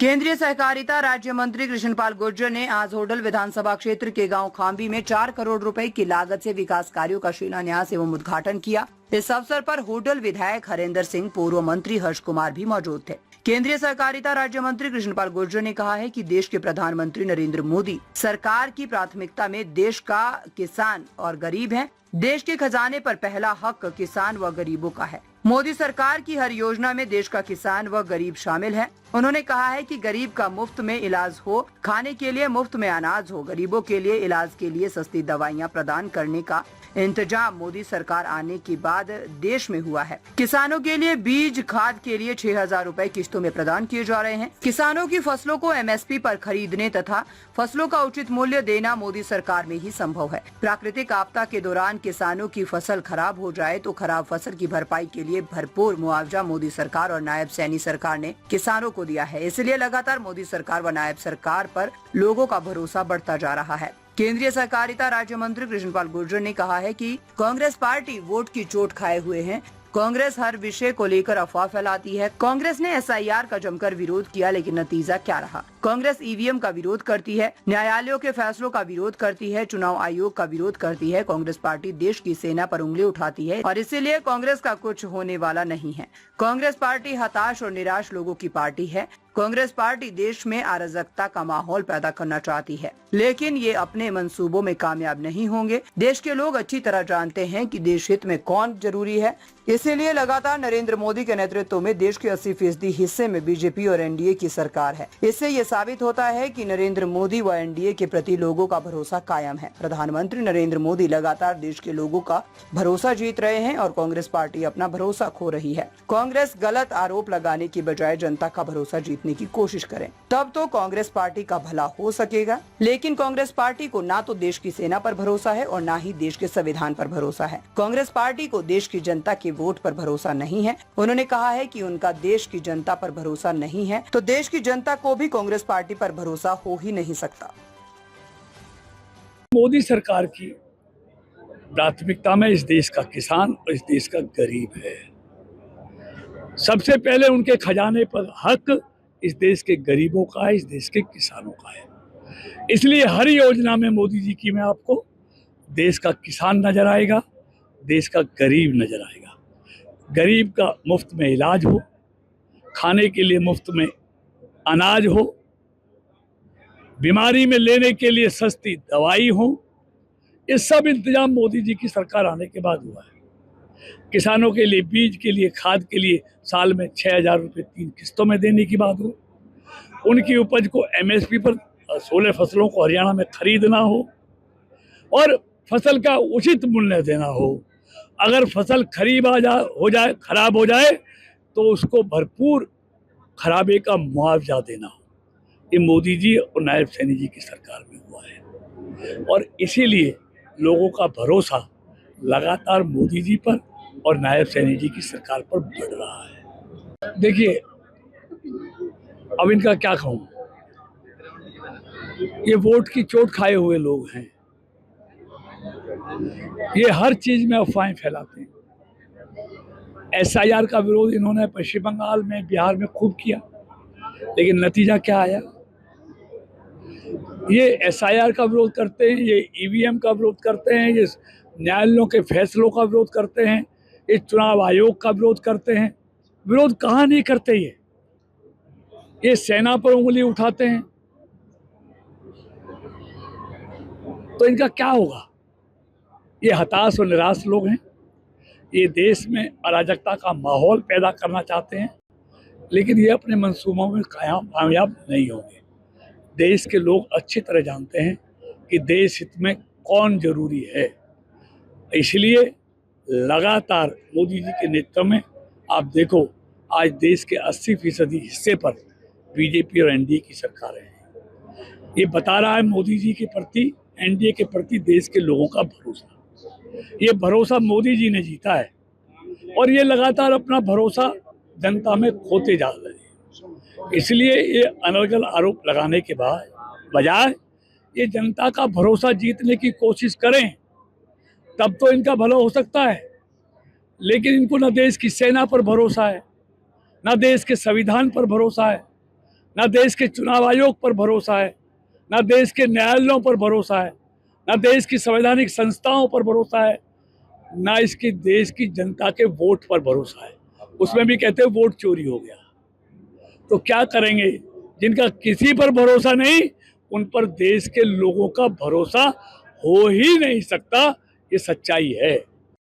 केंद्रीय सहकारिता राज्य मंत्री कृष्णपाल गुर्जर ने आज होडल विधानसभा क्षेत्र के गांव खांबी में 4 करोड़ रुपए की लागत से विकास कार्यों का शिलान्यास एवं उद्घाटन किया। इस अवसर पर होडल विधायक हरेंद्र सिंह, पूर्व मंत्री हर्ष कुमार भी मौजूद थे। केंद्रीय सहकारिता राज्य मंत्री कृष्णपाल गुर्जर ने कहा है कि देश के प्रधानमंत्री नरेंद्र मोदी सरकार की प्राथमिकता में देश का किसान और गरीब है। देश के खजाने पर पहला हक किसान व गरीबों का है। मोदी सरकार की हर योजना में देश का किसान व गरीब शामिल है। उन्होंने कहा है कि गरीब का मुफ्त में इलाज हो, खाने के लिए मुफ्त में अनाज हो, गरीबों के लिए इलाज के लिए सस्ती दवाइयां प्रदान करने का इंतजाम मोदी सरकार आने के बाद देश में हुआ है। किसानों के लिए बीज खाद के लिए 6,000 रुपए किस्तों में प्रदान किए जा रहे हैं। किसानों की फसलों को MSP पर खरीदने तथा फसलों का उचित मूल्य देना मोदी सरकार में ही संभव है। प्राकृतिक आपदा के दौरान किसानों की फसल खराब हो जाए तो खराब फसल की भरपाई के लिए भरपूर मुआवजा मोदी सरकार और नायब सैनी सरकार ने किसानों को दिया है। इसलिए लगातार मोदी सरकार व नायब सरकार पर लोगों का भरोसा बढ़ता जा रहा है। केंद्रीय सहकारिता राज्य मंत्री कृष्णपाल गुर्जर ने कहा है कि कांग्रेस पार्टी वोट की चोट खाए हुए है। कांग्रेस हर विषय को लेकर अफवाह फैलाती है। कांग्रेस ने SIR का जमकर विरोध किया, लेकिन नतीजा क्या रहा? कांग्रेस EVM का विरोध करती है, न्यायालयों के फैसलों का विरोध करती है, चुनाव आयोग का विरोध करती है। कांग्रेस पार्टी देश की सेना पर उंगली उठाती है और इसीलिए कांग्रेस का कुछ होने वाला नहीं है। कांग्रेस पार्टी हताश और निराश लोगों की पार्टी है। कांग्रेस पार्टी देश में अराजकता का माहौल पैदा करना चाहती है, लेकिन ये अपने मंसूबों में कामयाब नहीं होंगे। देश के लोग अच्छी तरह जानते हैं कि देश हित में कौन जरूरी है। इसीलिए लगातार नरेंद्र मोदी के नेतृत्व में देश के 80% हिस्से में BJP और NDA की सरकार है। इससे ये साबित होता है कि नरेंद्र मोदी व NDA के प्रति लोगों का भरोसा कायम है। प्रधानमंत्री नरेंद्र मोदी लगातार देश के लोगों का भरोसा जीत रहे हैं और कांग्रेस पार्टी अपना भरोसा खो रही है। कांग्रेस गलत आरोप लगाने की बजाय जनता का भरोसा जीतने की कोशिश करें, तब तो कांग्रेस पार्टी का भला हो सकेगा। लेकिन कांग्रेस पार्टी को ना तो देश की सेना पर भरोसा है और ना ही देश के संविधान पर भरोसा है। कांग्रेस पार्टी को देश की जनता के वोट पर भरोसा नहीं है। उन्होंने कहा है कि उनका देश की जनता पर भरोसा नहीं है तो देश की जनता को भी कांग्रेस पार्टी पर भरोसा हो ही नहीं सकता। मोदी सरकार की प्राथमिकता में इस देश का किसान और इस देश का गरीब है। सबसे पहले उनके खजाने पर हक इस देश के गरीबों का है, इस देश के किसानों का है। इसलिए हर योजना में मोदी जी की में आपको देश का किसान नजर आएगा, देश का गरीब नजर आएगा। गरीब का मुफ्त में इलाज हो, खाने के लिए मुफ्त में अनाज हो, बीमारी में लेने के लिए सस्ती दवाई हो, ये सब इंतजाम मोदी जी की सरकार आने के बाद हुआ है। किसानों के लिए बीज के लिए, खाद के लिए साल में 6,000 रुपये 3 किस्तों में देने की बात हो, उनकी उपज को MSP पर 16 फसलों को हरियाणा में खरीदना हो और फसल का उचित मूल्य देना हो। अगर फसल खराब हो जाए तो उसको भरपूर खराबे का मुआवजा देना हो। ये मोदी जी और नायब सैनी जी की सरकार में हुआ है और इसीलिए लोगों का भरोसा लगातार मोदी जी पर और नायब सैनी जी की सरकार पर बढ़ रहा है। देखिए, अब इनका क्या कहूँ, ये वोट की चोट खाए हुए लोग हैं। ये हर चीज में अफवाहें फैलाते हैं। SIR का विरोध इन्होंने पश्चिम बंगाल में, बिहार में खूब किया, लेकिन नतीजा क्या आया? ये SIR का विरोध करते हैं, ये EVM का विरोध करते हैं, ये न्यायालयों के फैसलों का विरोध करते हैं, ये चुनाव आयोग का विरोध करते हैं। विरोध कहाँ नहीं करते ये सेना पर उंगली उठाते हैं। तो इनका क्या होगा? ये हताश और निराश लोग हैं। ये देश में अराजकता का माहौल पैदा करना चाहते हैं, लेकिन ये अपने मंसूबों में कामयाब नहीं होंगे। देश के लोग अच्छी तरह जानते हैं कि देश हित में कौन जरूरी है। इसलिए लगातार मोदी जी के नेतृत्व में आप देखो, आज देश के 80% हिस्से पर BJP और NDA की सरकार है। ये बता रहा है मोदी जी के प्रति, NDA के प्रति देश के लोगों का भरोसा। ये भरोसा मोदी जी ने जीता है और ये लगातार अपना भरोसा जनता में खोते जा रहे हैं। इसलिए ये अनर्गल आरोप लगाने के बजाय ये जनता का भरोसा जीतने की कोशिश करें, तब तो इनका भला हो सकता है। लेकिन इनको न देश की सेना पर भरोसा है, न देश के संविधान पर भरोसा है, ना देश के चुनाव आयोग पर भरोसा है, ना देश के न्यायालयों पर भरोसा है, ना देश की संवैधानिक संस्थाओं पर भरोसा है, ना इसकी देश की जनता के वोट पर भरोसा है। उसमें भी कहते हैं वोट चोरी हो गया। तो क्या करेंगे? जिनका किसी पर भरोसा नहीं, उन पर देश के लोगों का भरोसा हो ही नहीं सकता। ये सच्चाई है।